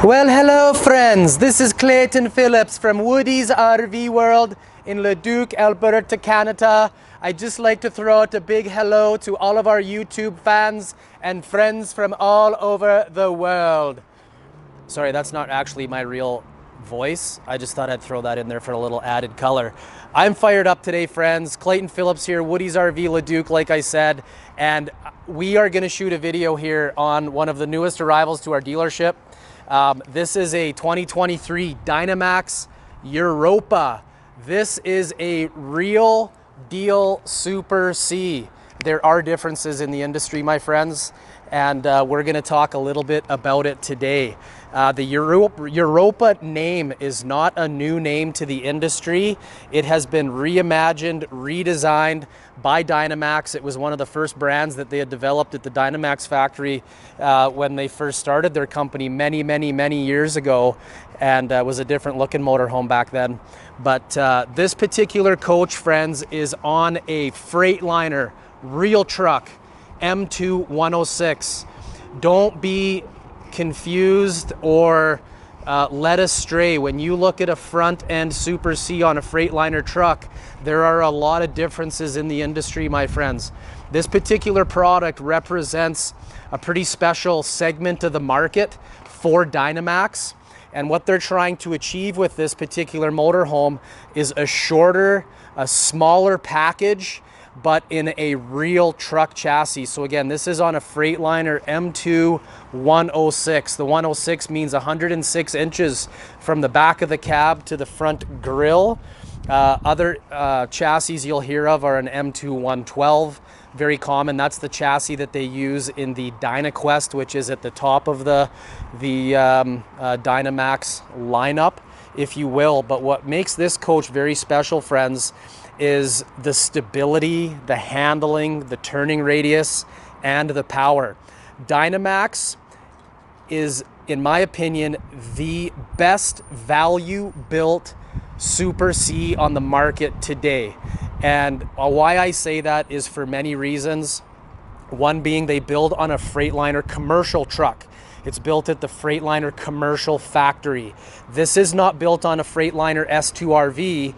Well, hello friends, this is Clayton Phillips from Woody's RV World in Leduc, Alberta, Canada. I'd just like to throw out a big hello to all of our YouTube fans and friends from all over the world. Sorry, that's not actually my real voice. I just thought I'd throw that in there for a little added color. I'm fired up today, friends. Clayton Phillips here, Woody's RV Leduc, like I said, and we are going to shoot a video here on one of the newest arrivals to our dealership. This is a 2023 Dynamax Europa. This is a real deal Super C. There are differences in the industry, my friends, and we're going to talk a little bit about it today. The Europa name is not a new name to the industry. It has been reimagined, redesigned by Dynamax. It was one of the first brands that they had developed at the Dynamax factory when they first started their company many years ago, and was a different looking motorhome back then. But this particular coach, friends, is on a Freightliner real truck, M2 106. Don't be confused or led astray. When you look at a front end Super C on a Freightliner truck, there are a lot of differences in the industry, my friends. This particular product represents a pretty special segment of the market for Dynamax, and what they're trying to achieve with this particular motorhome is a shorter, a smaller package, but in a real truck chassis. So again, this is on a Freightliner M2 106. The 106 means 106 inches from the back of the cab to the front grille. Other chassis you'll hear of are an M2 112, very common. That's the chassis that they use in the DynaQuest, which is at the top of the Dynamax lineup, if you will. But what makes this coach very special, friends, is the stability, the handling, the turning radius, and the power. Dynamax is, in my opinion, the best value built Super C on the market today. And why I say that is for many reasons. One being they build on a Freightliner commercial truck. It's built at the Freightliner commercial factory. This is not built on a Freightliner S2RV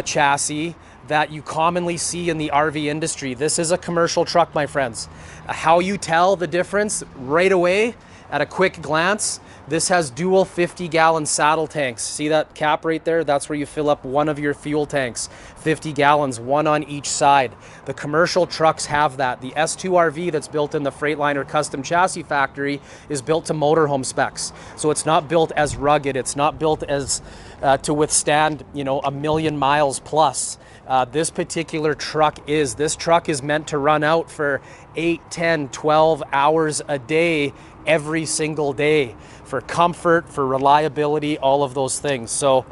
chassis that you commonly see in the RV industry. This is a commercial truck, my friends. How you tell the difference right away at a quick glance, this has dual 50-gallon saddle tanks. See that cap right there? That's where you fill up one of your fuel tanks. 50 gallons, one on each side. The commercial trucks have that. The S2RV that's built in the Freightliner custom chassis factory is built to motorhome specs. So it's not built as rugged. It's not built as to withstand, you know, 1,000,000 miles plus. This particular truck is. This truck is meant to run out for 8, 10, 12 hours a day, every single day, for comfort, for reliability, all of those things. So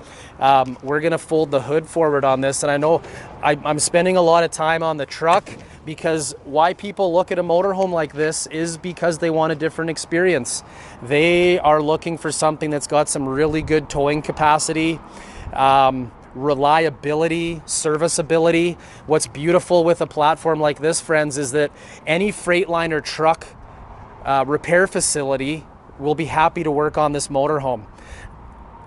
we're gonna fold the hood forward on this, and I know I'm spending a lot of time on the truck because why people look at a motorhome like this is because they want a different experience. They are looking for something that's got some really good towing capacity, reliability, serviceability. What's beautiful with a platform like this, friends, is that any Freightliner truck repair facility will be happy to work on this motorhome.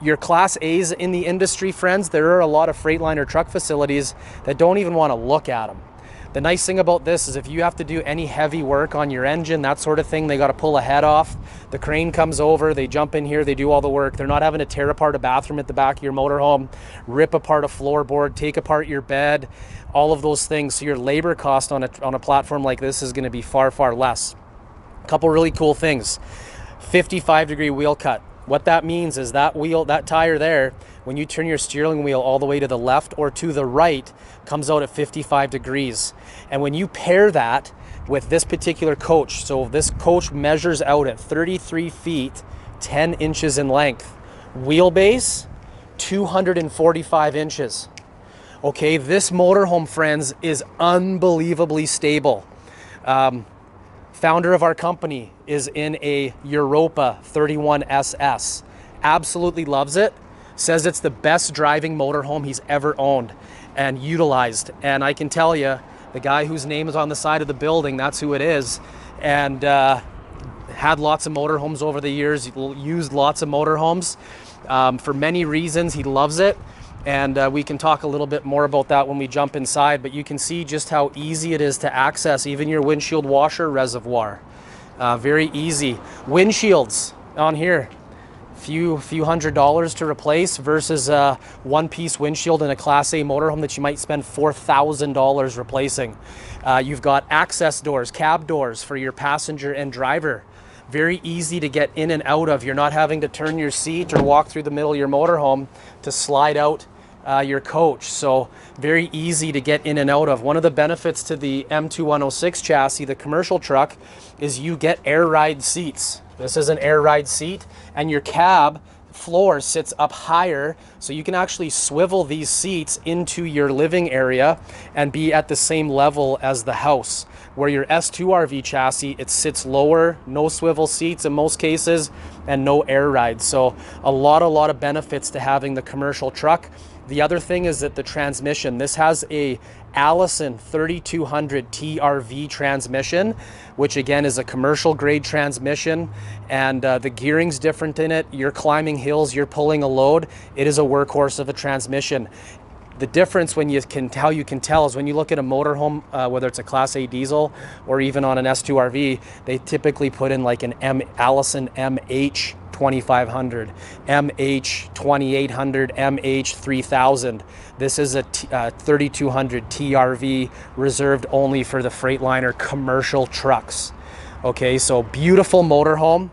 Your Class A's in the industry, friends, there are a lot of Freightliner truck facilities that don't even want to look at them. The nice thing about this is if you have to do any heavy work on your engine, that sort of thing, they got to pull a head off. The crane comes over, they jump in here, they do all the work. They're not having to tear apart a bathroom at the back of your motorhome, rip apart a floorboard, take apart your bed, all of those things. So your labor cost on a platform like this is going to be far less. A couple really cool things. 55-degree wheel cut. What that means is that wheel, that tire there, when you turn your steering wheel all the way to the left or to the right, comes out at 55 degrees. And when you pair that with this particular coach, so this coach measures out at 33 feet, 10 inches in length. Wheelbase, 245 inches. Okay, this motorhome, friends, is unbelievably stable. Founder of our company is in a Europa 31 SS. Absolutely loves it. Says it's the best driving motorhome he's ever owned and utilized. And I can tell you, the guy whose name is on the side of the building, that's who it is. And had lots of motorhomes over the years, used lots of motorhomes for many reasons. He loves it, and we can talk a little bit more about that when we jump inside, but you can see just how easy it is to access even your windshield washer reservoir. Very easy. Windshields on here, few $100s to replace versus a one-piece windshield in a Class A motorhome that you might spend $4,000 replacing. You've got access doors, cab doors for your passenger and driver. Very easy to get in and out of. You're not having to turn your seat or walk through the middle of your motorhome to slide out your coach. So very easy to get in and out of. One of the benefits to the M2106 chassis, the commercial truck, is you get air ride seats. This is an air ride seat, and your cab floor sits up higher, so you can actually swivel these seats into your living area and be at the same level as the house. Where your S2 RV chassis, it sits lower, no swivel seats in most cases, and no air ride. So a lot of benefits to having the commercial truck. The other thing is that the transmission, this has a Allison 3200 TRV transmission, which again is a commercial grade transmission, and the gearing's different in it. You're climbing hills, you're pulling a load. It is a workhorse of a transmission. The difference when you can tell is when you look at a motorhome, whether it's a Class A diesel or even on an S2 RV, they typically put in like an Allison MH 2500, MH 2800, MH 3000. This is a 3200 TRV reserved only for the Freightliner commercial trucks. Okay, so beautiful motorhome.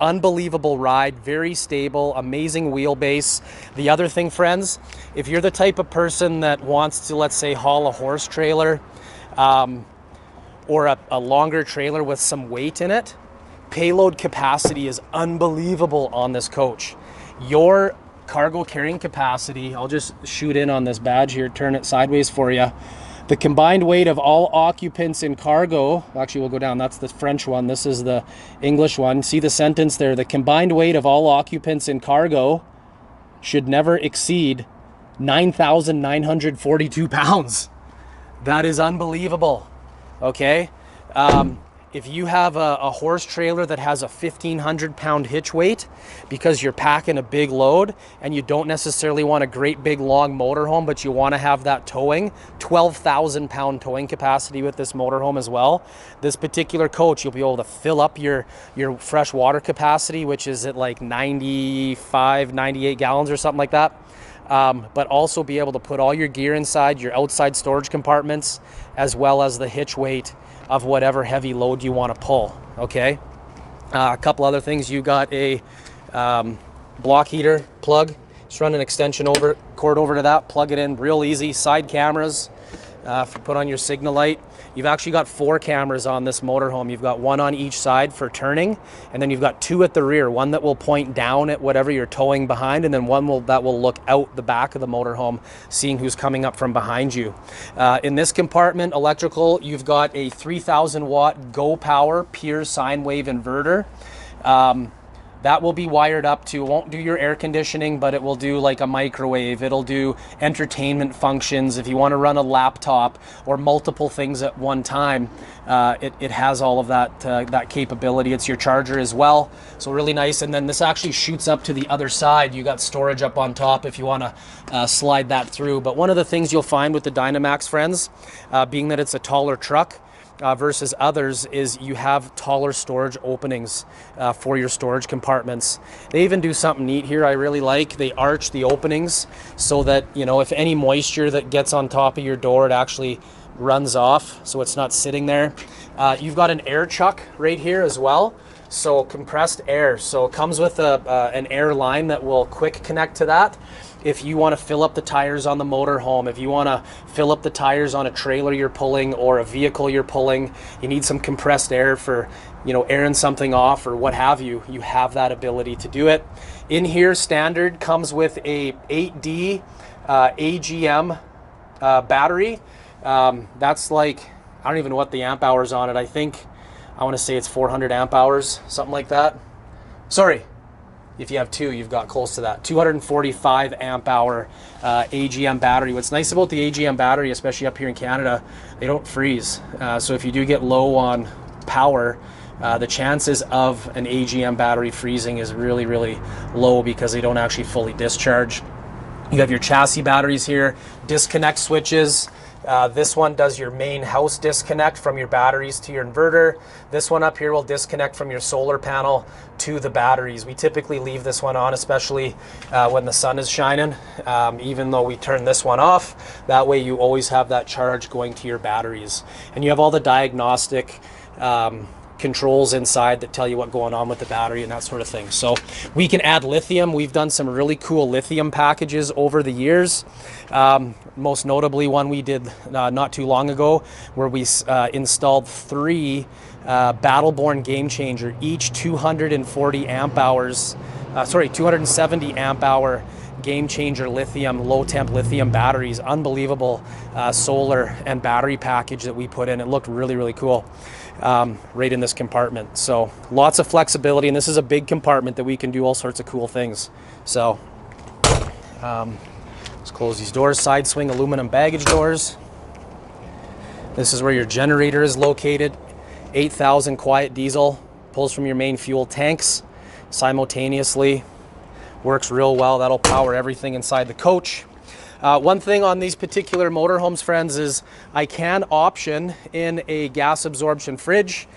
Unbelievable ride, very stable, amazing wheelbase. The other thing, friends, if you're the type of person that wants to, let's say, haul a horse trailer or a longer trailer with some weight in it, payload capacity is unbelievable on this coach. Your cargo carrying capacity, I'll just shoot in on this badge here, turn it sideways for you. The combined weight of all occupants in cargo, actually we'll go down, that's the French one, this is the English one. See the sentence there, the combined weight of all occupants in cargo should never exceed 9,942 pounds. That is unbelievable, okay? If you have a horse trailer that has a 1,500 pound hitch weight because you're packing a big load and you don't necessarily want a great big long motorhome, but you want to have that towing, 12,000 pound towing capacity with this motorhome as well. This particular coach, you'll be able to fill up your fresh water capacity, which is at like 95, 98 gallons or something like that. But also be able to put all your gear inside, your outside storage compartments, as well as the hitch weight of whatever heavy load you want to pull, okay? A couple other things, you got a block heater plug. Just run an extension cord over to that, plug it in, real easy. Side cameras, if you put on your signal light. You've actually got 4 cameras on this motorhome. You've got one on each side for turning, and then you've got 2 at the rear, one that will point down at whatever you're towing behind, and then one that will look out the back of the motorhome, seeing who's coming up from behind you. In this compartment, electrical, you've got a 3,000 watt GoPower pure sine wave inverter. That will be wired up to, won't do your air conditioning, but it will do like a microwave. It'll do entertainment functions. If you want to run a laptop or multiple things at one time, it has all of that capability. It's your charger as well, so really nice. And then this actually shoots up to the other side. You got storage up on top if you want to slide that through. But one of the things you'll find with the Dynamax, friends, being that it's a taller truck, versus others, is you have taller storage openings for your storage compartments. They even do something neat here I really like. They arch the openings so that, you know, if any moisture that gets on top of your door, it actually runs off, so it's not sitting there. You've got an air chuck right here as well, so compressed air. So it comes with an air line that will quick connect to that. If you want to fill up the tires on the motorhome, if you want to fill up the tires on a trailer you're pulling or a vehicle you're pulling, you need some compressed air for, you know, airing something off or what have you, you have that ability to do it. In here, standard comes with a 8D AGM battery. That's like, I don't even know what the amp hours on it. I want to say it's 400 amp hours, something like that. Sorry. If you have 2, you've got close to that. 245 amp hour AGM battery. What's nice about the AGM battery, especially up here in Canada, they don't freeze. So if you do get low on power, the chances of an AGM battery freezing is really, really low because they don't actually fully discharge. You have your chassis batteries here, disconnect switches. This one does your main house disconnect from your batteries to your inverter. This one up here will disconnect from your solar panel to the batteries. We typically leave this one on, especially when the sun is shining, even though we turn this one off. That way you always have that charge going to your batteries. And you have all the diagnostic controls inside that tell you what's going on with the battery and that sort of thing. So we can add lithium. We've done some really cool lithium packages over the years. Most notably one we did not too long ago, where we installed 3 Battleborn Game Changer, each 240 amp hours, 270 amp hour Game Changer lithium, low temp lithium batteries. Unbelievable solar and battery package that we put in. It looked really, really cool. Right in this compartment. So lots of flexibility, and this is a big compartment that we can do all sorts of cool things. So let's close these doors. Side swing aluminum baggage doors. This is where your generator is located. 8,000 quiet diesel, pulls from your main fuel tanks simultaneously. Works real well. That'll power everything inside the coach. One thing on these particular motorhomes, friends, is I can option in a gas absorption fridge.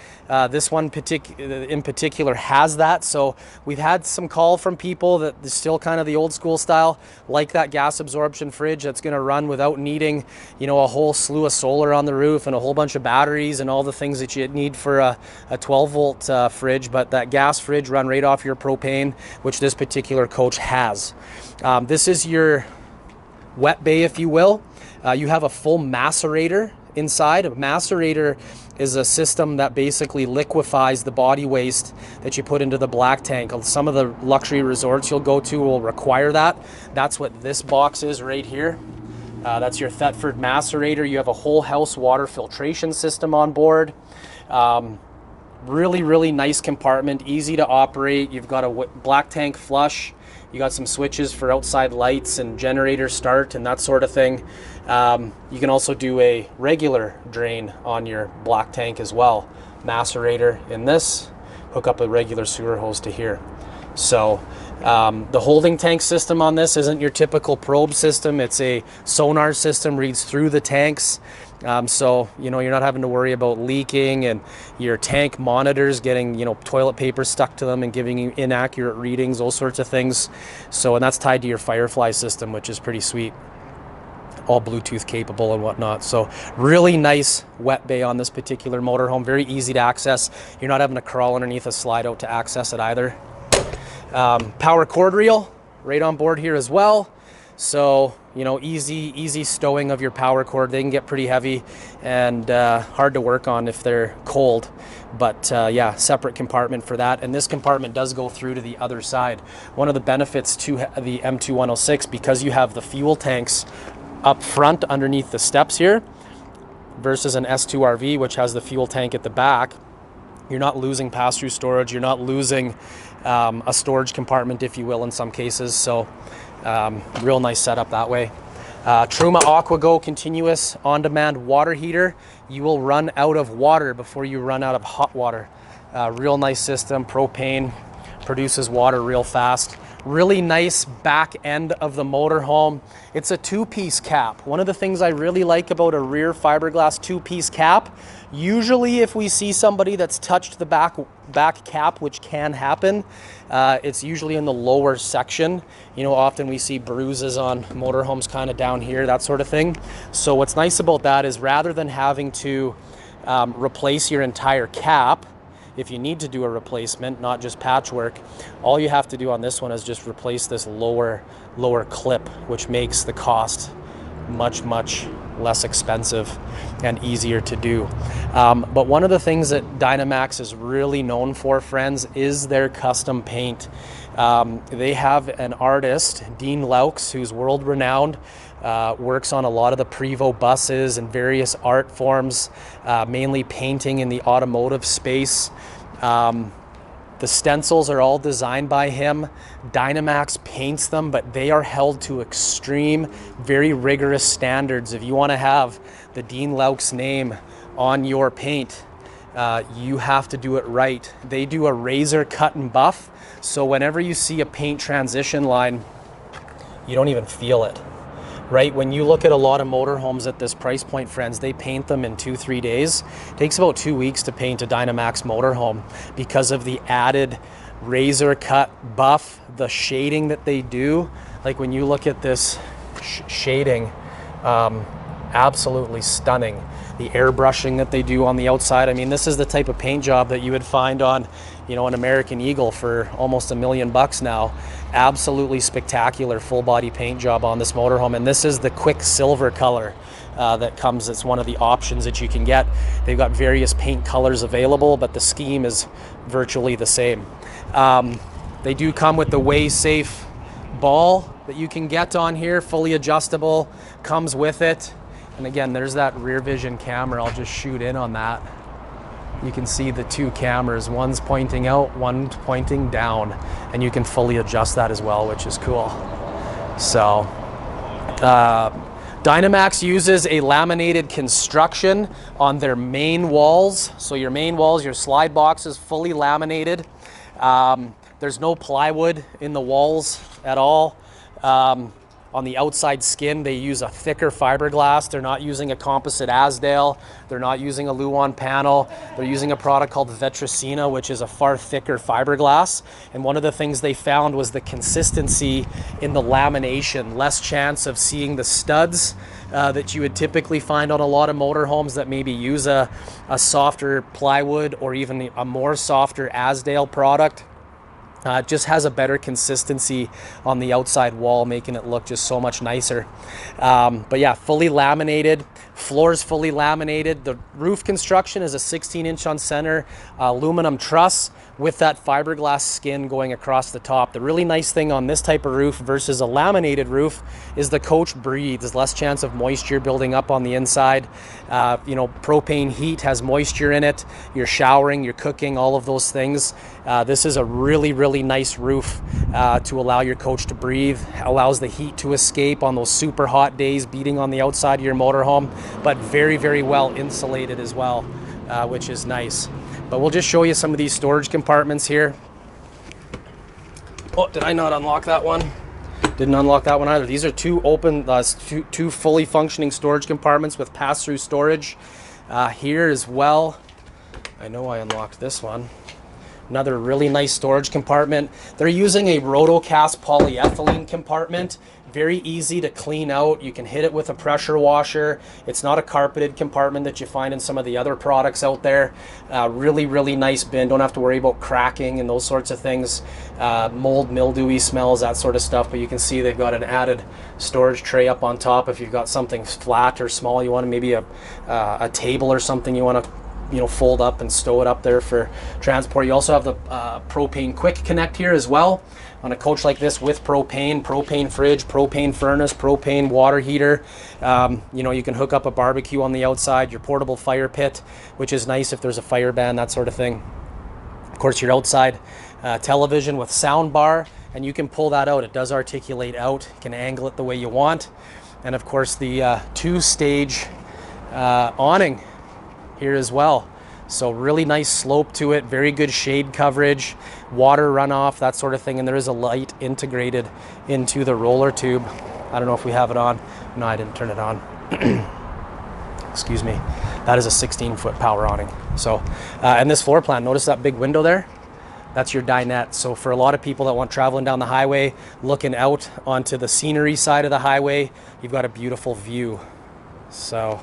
This one in particular has that. So we've had some call from people that is still kind of the old school style, like that gas absorption fridge that's going to run without needing, you know, a whole slew of solar on the roof and a whole bunch of batteries and all the things that you need for a 12-volt fridge. But that gas fridge run right off your propane, which this particular coach has. This is your wet bay, if you will. You have a full macerator inside. A macerator is a system that basically liquefies the body waste that you put into the black tank. Some of the luxury resorts you'll go to will require that. That's what this box is right here. That's your Thetford macerator. You have a whole house water filtration system on board. Really, really nice compartment, easy to operate. You've got a black tank flush. You got some switches for outside lights and generator start and that sort of thing. You can also do a regular drain on your black tank as well. Macerator in this, hook up a regular sewer hose to here. So the holding tank system on this isn't your typical probe system. It's a sonar system, reads through the tanks. So, you know, you're not having to worry about leaking and your tank monitors getting, you know, toilet paper stuck to them and giving you inaccurate readings, those sorts of things. So, and that's tied to your Firefly system, which is pretty sweet. All Bluetooth capable and whatnot. So really nice wet bay on this particular motorhome. Very easy to access. You're not having to crawl underneath a slide out to access it either. Power cord reel right on board here as well. So, you know, easy stowing of your power cord. They can get pretty heavy and hard to work on if they're cold. But yeah, separate compartment for that. And this compartment does go through to the other side. One of the benefits to the M2106, because you have the fuel tanks up front underneath the steps here versus an S2RV, which has the fuel tank at the back, you're not losing pass-through storage. You're not losing a storage compartment, if you will, in some cases. So real nice setup that way. Truma AquaGo continuous on-demand water heater. You will run out of water before you run out of hot water. Real nice system. Propane produces water real fast. Really nice back end of the motorhome. It's a two-piece cap. One of the things I really like about a rear fiberglass two-piece cap, usually if we see somebody that's touched the back cap, which can happen, it's usually in the lower section. You know, often we see bruises on motorhomes kind of down here, that sort of thing. So what's nice about that is rather than having to replace your entire cap, if you need to do a replacement, not just patchwork, all you have to do on this one is just replace this lower clip, which makes the cost much less expensive and easier to do. But one of the things that Dynamax is really known for, friends, is their custom paint. They have an artist, Dean Laux, who's world renowned, works on a lot of the Prevost buses and various art forms, mainly painting in the automotive space. The stencils are all designed by him. Dynamax paints them, but they are held to extreme, very rigorous standards. If you want to have the Dean Laux name on your paint, you have to do it right. They do a razor cut and buff, so whenever you see a paint transition line, you don't even feel it, right? When you look at a lot of motorhomes at this price point, friends, they paint them in 2-3 days. It takes about 2 weeks to paint a Dynamax motorhome because of the added razor cut buff, the shading that they do. Like when you look at this shading, absolutely stunning. The airbrushing that they do on the outside. I mean, this is the type of paint job that you would find on, you know, an American Eagle for almost $1 million now. Absolutely spectacular full body paint job on this motorhome. And this is the quick silver color that comes. It's one of the options that you can get. They've got various paint colors available, but the scheme is virtually the same. They do come with the Way Safe ball that you can get on here, fully adjustable, comes with it. And again, there's that rear vision camera. I'll just shoot in on that. You can see the two cameras, one's pointing out, one's pointing down, and you can fully adjust that as well, which is cool. So Dynamax uses a laminated construction on their main walls. So your main walls, your slide box is fully laminated. There's no plywood in the walls at all. On the outside skin, they use a thicker fiberglass. They're not using a composite Azdel. They're not using a Luan panel. They're using a product called Vetracina, which is a far thicker fiberglass. And one of the things they found was the consistency in the lamination, less chance of seeing the studs that you would typically find on a lot of motorhomes that maybe use a softer plywood or even a more softer Azdel product. It just has a better consistency on the outside wall, making it look just so much nicer. But yeah, fully laminated, floors fully laminated. The roof construction is a 16-inch on center aluminum truss with that fiberglass skin going across the top. The really nice thing on this type of roof versus a laminated roof is the coach breathes. There's less chance of moisture building up on the inside. You know, propane heat has moisture in it. You're showering, you're cooking, all of those things. This is a really, really nice roof to allow your coach to breathe, allows the heat to escape on those super hot days beating on the outside of your motorhome, but very, very well insulated as well, which is nice. But we'll just show you some of these storage compartments here. Oh, did I not unlock that one? Didn't unlock that one either. These are two open, two fully functioning storage compartments with pass-through storage. Here as well, I know I unlocked this one. Another really nice storage compartment. They're using a rotocast polyethylene compartment. Very easy to clean out. You can hit it with a pressure washer. It's not a carpeted compartment that you find in some of the other products out there. Really, really nice bin. Don't have to worry about cracking and those sorts of things. Mold, mildewy smells, that sort of stuff. But you can see they've got an added storage tray up on top. If you've got something flat or small, you want to maybe a table or something you want to, you know, fold up and stow it up there for transport. You also have the propane quick connect here as well on a coach like this with propane fridge, propane furnace, propane water heater. You know, you can hook up a barbecue on the outside, your portable fire pit, which is nice if there's a fire ban, that sort of thing. Of course, your outside television with sound bar, and you can pull that out. It does articulate out. You can angle it the way you want. And of course, the two-stage awning here as well. So really nice slope to it, very good shade coverage, water runoff, that sort of thing. And there is a light integrated into the roller tube. I don't know if we have it on. No, I didn't turn it on. Excuse me. That is a 16-foot power awning. So, and this floor plan, notice that big window there? That's your dinette. So for a lot of people that want traveling down the highway, looking out onto the scenery side of the highway, you've got a beautiful view. So,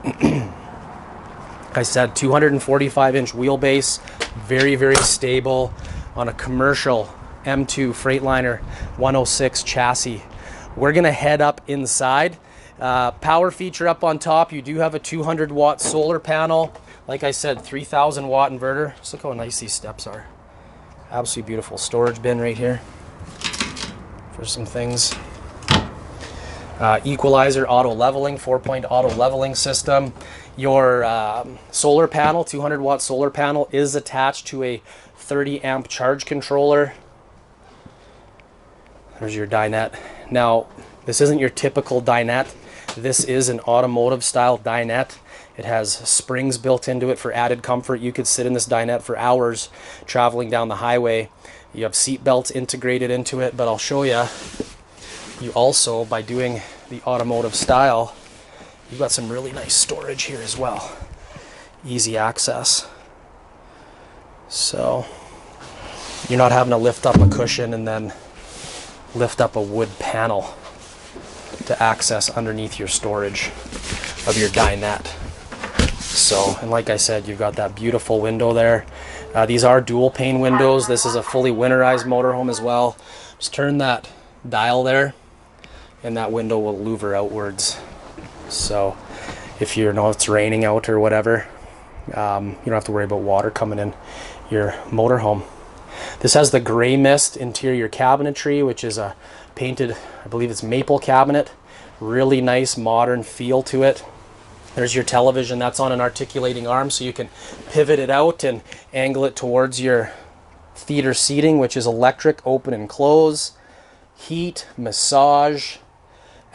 like I said, 245-inch wheelbase, very, very stable on a commercial M2 Freightliner 106 chassis. We're gonna head up inside. Power feature up on top. You do have a 200-watt solar panel. Like I said, 3,000-watt inverter. Just look how nice these steps are. Absolutely beautiful. Storage bin right here for some things. Equalizer, auto leveling, 4-point auto leveling system. Your solar panel, 200-watt solar panel, is attached to a 30-amp charge controller. There's your dinette. Now, this isn't your typical dinette. This is an automotive style dinette. It has springs built into it for added comfort. You could sit in this dinette for hours traveling down the highway. You have seat belts integrated into it, but I'll show you. You also, by doing the automotive style, you've got some really nice storage here as well. Easy access. So you're not having to lift up a cushion and then lift up a wood panel to access underneath your storage of your dinette. So, and like I said, you've got that beautiful window there. These are dual pane windows. This is a fully winterized motorhome as well. Just turn that dial there and that window will louver outwards. So if you know it's raining out or whatever, you don't have to worry about water coming in your motorhome. This has the gray mist interior cabinetry, which is a painted, I believe it's maple cabinet. Really nice modern feel to it. There's your television. That's on an articulating arm, so you can pivot it out and angle it towards your theater seating, which is electric, open and close, heat, massage.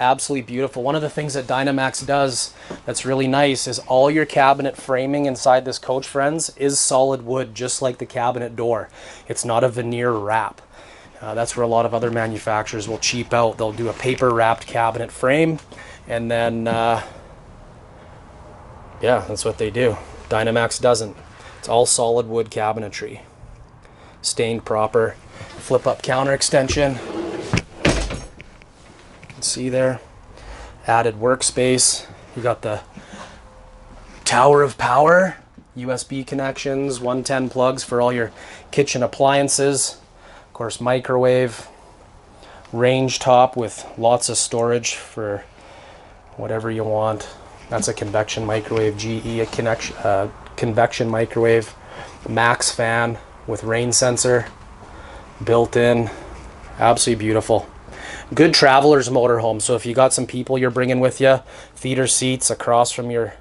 Absolutely beautiful. One of the things that Dynamax does that's really nice is all your cabinet framing inside this coach, friends, is solid wood, just like the cabinet door. It's not a veneer wrap. That's where a lot of other manufacturers will cheap out. They'll do a paper wrapped cabinet frame, and then yeah, that's what they do. Dynamax doesn't. It's all solid wood cabinetry, stained proper. Flip up counter extension. See there, added workspace. You got the tower of power, USB connections, 110 plugs for all your kitchen appliances. Of course, microwave, range top with lots of storage for whatever you want. That's a convection microwave, GE, a convection microwave, max fan with rain sensor built in. Absolutely beautiful. Good traveler's motorhome. So if you got some people you're bringing with you, theater seats across from your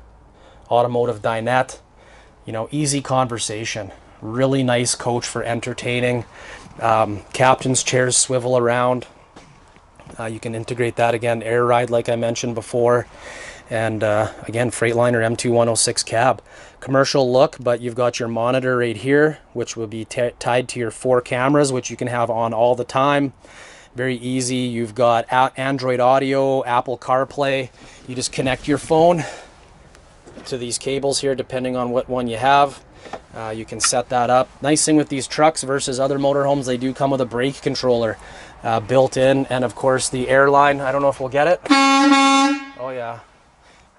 automotive dinette, you know, easy conversation. Really nice coach for entertaining. Captain's chairs swivel around. You can integrate that again, air ride like I mentioned before. And again, Freightliner M2106 cab. Commercial look, but you've got your monitor right here, which will be tied to your 4 cameras, which you can have on all the time. Very easy. You've got Android Auto, Apple CarPlay. You just connect your phone to these cables here, depending on what one you have. You can set that up. Nice thing with these trucks versus other motorhomes, they do come with a brake controller built in, and of course the airline. I don't know if we'll get it. Oh yeah.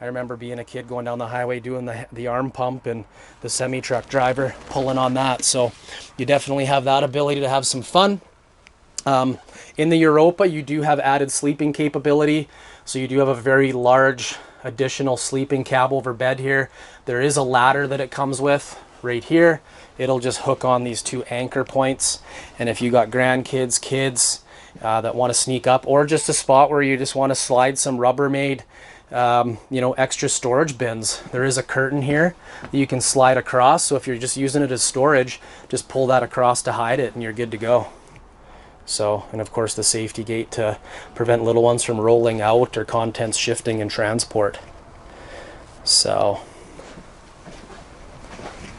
I remember being a kid going down the highway doing the arm pump and the semi-truck driver pulling on that. So you definitely have that ability to have some fun. In the Europa, you do have added sleeping capability. So you do have a very large additional sleeping cab over bed here. There is a ladder that it comes with right here. It'll just hook on these 2 anchor points. And if you got grandkids, kids that want to sneak up, or just a spot where you just want to slide some Rubbermaid you know, extra storage bins, there is a curtain here that you can slide across. So if you're just using it as storage, just pull that across to hide it and you're good to go. So, and of course the safety gate to prevent little ones from rolling out or contents shifting in transport. So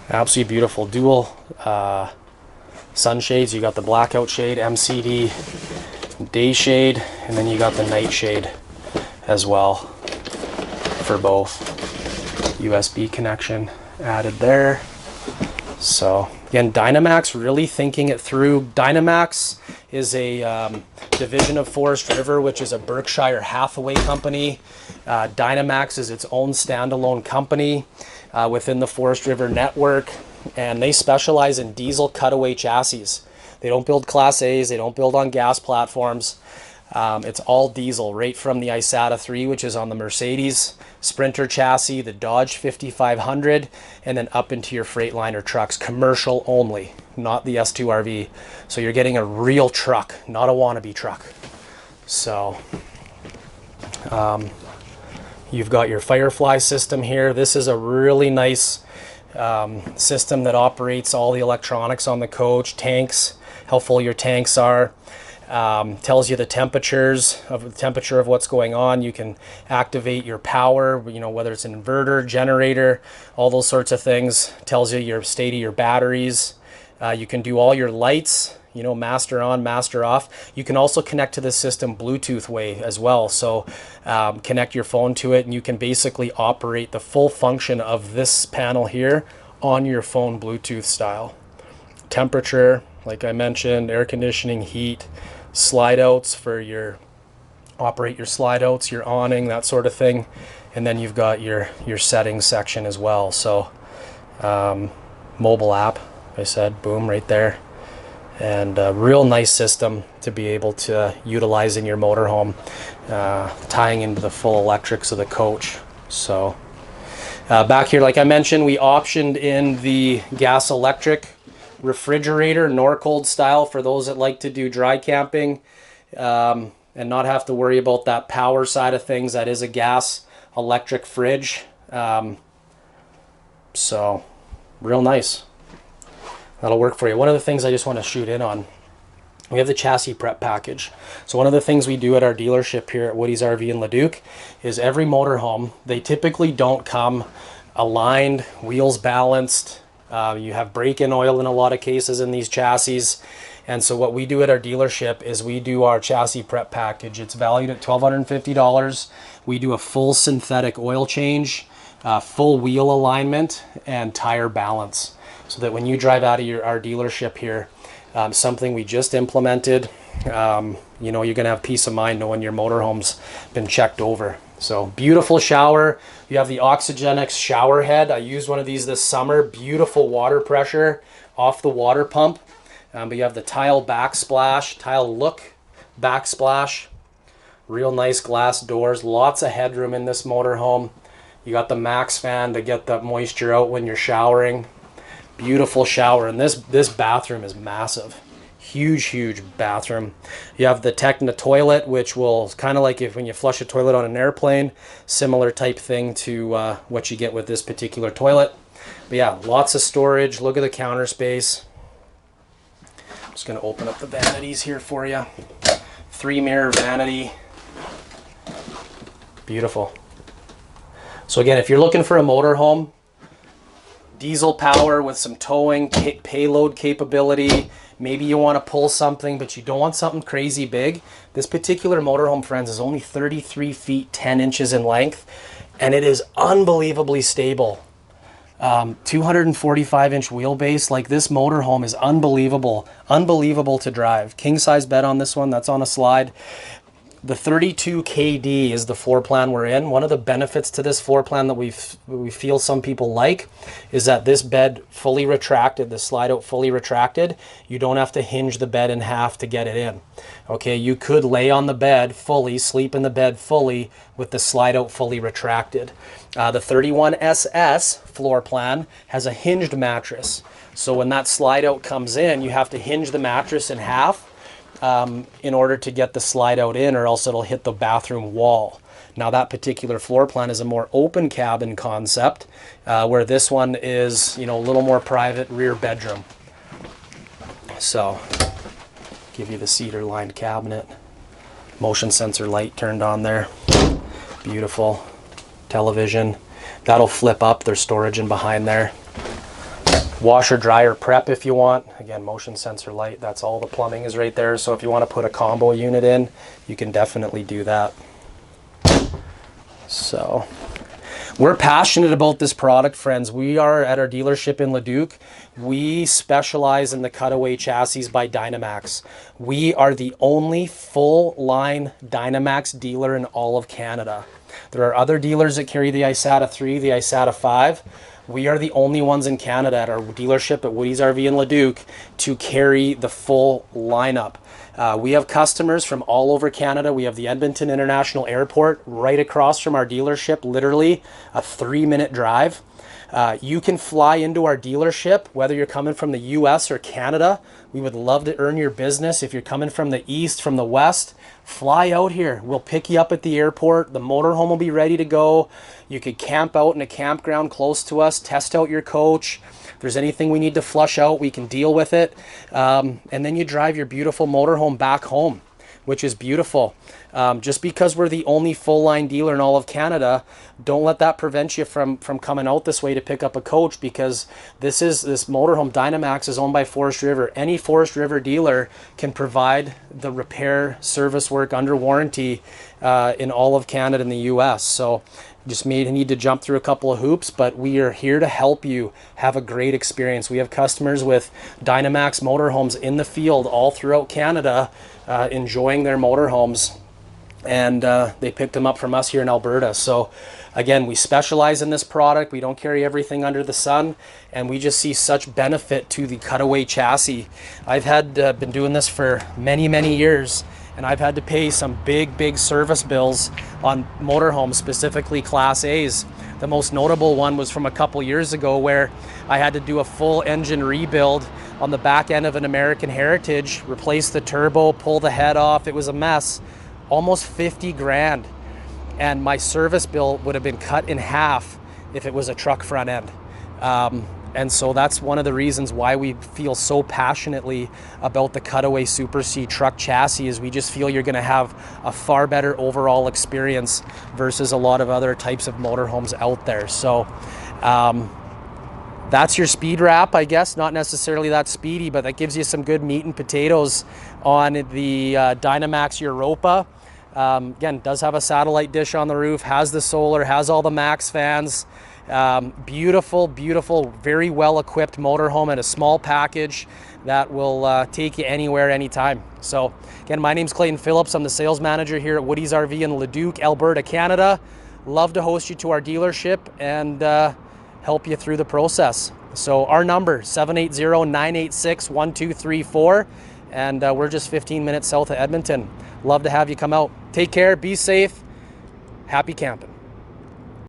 absolutely beautiful. Dual sunshades. You got the blackout shade, MCD day shade, and then you got the night shade as well for both. USB connection added there. So again, Dynamax really thinking it through. Dynamax is a division of Forest River, which is a Berkshire Hathaway company. Dynamax is its own standalone company within the Forest River network, and they specialize in diesel cutaway chassis. They don't build Class A's, they don't build on gas platforms. It's all diesel, right from the Isata 3, which is on the Mercedes Sprinter chassis, the Dodge 5500, and then up into your Freightliner trucks, commercial only, not the S2RV. So you're getting a real truck, not a wannabe truck. So you've got your Firefly system here. This is a really nice system that operates all the electronics on the coach, tanks, how full your tanks are. tells you the temperature of what's going on. You can activate your power, you know, whether it's an inverter, generator, all those sorts of things. Tells you your state of your batteries. You can do all your lights, you know, master on, master off. You can also connect to the system Bluetooth way as well. So connect your phone to it, and you can basically operate the full function of this panel here on your phone Bluetooth style. Temperature, like I mentioned, air conditioning, heat, slide outs for operate your slide outs, your awning, that sort of thing. And then you've got your settings section as well. So mobile app, I said, boom, right there. And a real nice system to be able to utilize in your motorhome, tying into the full electrics of the coach. So back here, like I mentioned, we optioned in the gas electric refrigerator, Norcold style, for those that like to do dry camping and not have to worry about that power side of things. That is a gas electric fridge. So real nice. That'll work for you. One of the things I just want to shoot in on, we have the chassis prep package. So one of the things we do at our dealership here at Woody's RV in Leduc is every motorhome, they typically don't come aligned, wheels balanced. You have break-in oil in a lot of cases in these chassis. And so what we do at our dealership is we do our chassis prep package. It's valued at $1,250. We do a full synthetic oil change, full wheel alignment, and tire balance. So that when you drive out of our dealership here, something we just implemented, you know, you're gonna have peace of mind knowing your motorhome's been checked over. So beautiful shower. You have the Oxygenix shower head. I used one of these this summer. Beautiful water pressure off the water pump. But you have the tile backsplash, tile look backsplash. Real nice glass doors. Lots of headroom in this motorhome. You got the max fan to get the moisture out when you're showering. Beautiful shower, and this bathroom is massive. Huge bathroom. You have the Techna toilet, which will kind of like when you flush a toilet on an airplane, similar type thing to what you get with this particular toilet. But yeah, lots of storage. Look at the counter space. I'm just going to open up the vanities here for you. 3-mirror vanity. Beautiful. So again, if you're looking for a motorhome, diesel power with some towing, payload capability, maybe you want to pull something, but you don't want something crazy big. This particular motorhome, friends, is only 33 feet 10 inches in length, and it is unbelievably stable. 245-inch wheelbase. Like, this motorhome is unbelievable to drive. King size bed on this one. That's on a slide. The 32 KD is the floor plan we're in. One of the benefits to this floor plan that we feel some people like is that this bed fully retracted, the slide out fully retracted. You don't have to hinge the bed in half to get it in. Okay, you could lay on the bed fully, sleep in the bed fully with the slide out fully retracted. The 31SS floor plan has a hinged mattress. So when that slide out comes in, you have to hinge the mattress in half in order to get the slide out in, or else it'll hit the bathroom wall. Now that particular floor plan is a more open cabin concept, where this one is, you know, a little more private rear bedroom. So give you the cedar lined cabinet, motion sensor light turned on there, beautiful television. That'll flip up, there's storage in behind there. Washer dryer prep if you want. Again, motion sensor light, that's all the plumbing is right there. So if you want to put a combo unit in, you can definitely do that. So we're passionate about this product, friends. We are at our dealership in Leduc. We specialize in the cutaway chassis by Dynamax. We are the only full line Dynamax dealer in all of Canada. There are other dealers that carry the ISATA 3, the ISATA 5. We are the only ones in Canada at our dealership at Woody's RV in Leduc to carry the full lineup. We have customers from all over Canada. We have the Edmonton International Airport right across from our dealership, literally a 3-minute drive. You can fly into our dealership, whether you're coming from the US or Canada. We would love to earn your business. If you're coming from the east, from the west, fly out here. We'll pick you up at the airport. The motorhome will be ready to go. You could camp out in a campground close to us, test out your coach. If there's anything we need to flush out, we can deal with it. And then you drive your beautiful motorhome back home, which is beautiful. Just because we're the only full line dealer in all of Canada, don't let that prevent you from coming out this way to pick up a coach, because this motorhome Dynamax is owned by Forest River. Any Forest River dealer can provide the repair service work under warranty in all of Canada and the US. So just need to jump through a couple of hoops, but we are here to help you have a great experience. We have customers with Dynamax motorhomes in the field all throughout Canada, enjoying their motorhomes, and they picked them up from us here in Alberta. So again, we specialize in this product. We don't carry everything under the sun, and we just see such benefit to the cutaway chassis. I've been doing this for many years, and I've had to pay some big service bills on motorhomes, specifically Class A's. The most notable one was from a couple years ago, where I had to do a full engine rebuild on the back end of an American Heritage, replace the turbo, pull the head off. It was a mess. Almost 50 grand. And my service bill would have been cut in half if it was a truck front end. And so that's one of the reasons why we feel so passionately about the cutaway Super C truck chassis, is we just feel you're going to have a far better overall experience versus a lot of other types of motorhomes out there. So that's your speed wrap, I guess. Not necessarily that speedy, but that gives you some good meat and potatoes on the Dynamax Europa. Again, does have a satellite dish on the roof, has the solar, has all the max fans. Beautiful, very well equipped motorhome in a small package that will take you anywhere, anytime. So again, my name's Clayton Phillips. I'm the sales manager here at Woody's RV in Leduc, Alberta, Canada. Love to host you to our dealership and help you through the process. So our number, 780-986-1234, and we're just 15 minutes south of Edmonton. Love to have you come out. Take care, be safe, happy camping.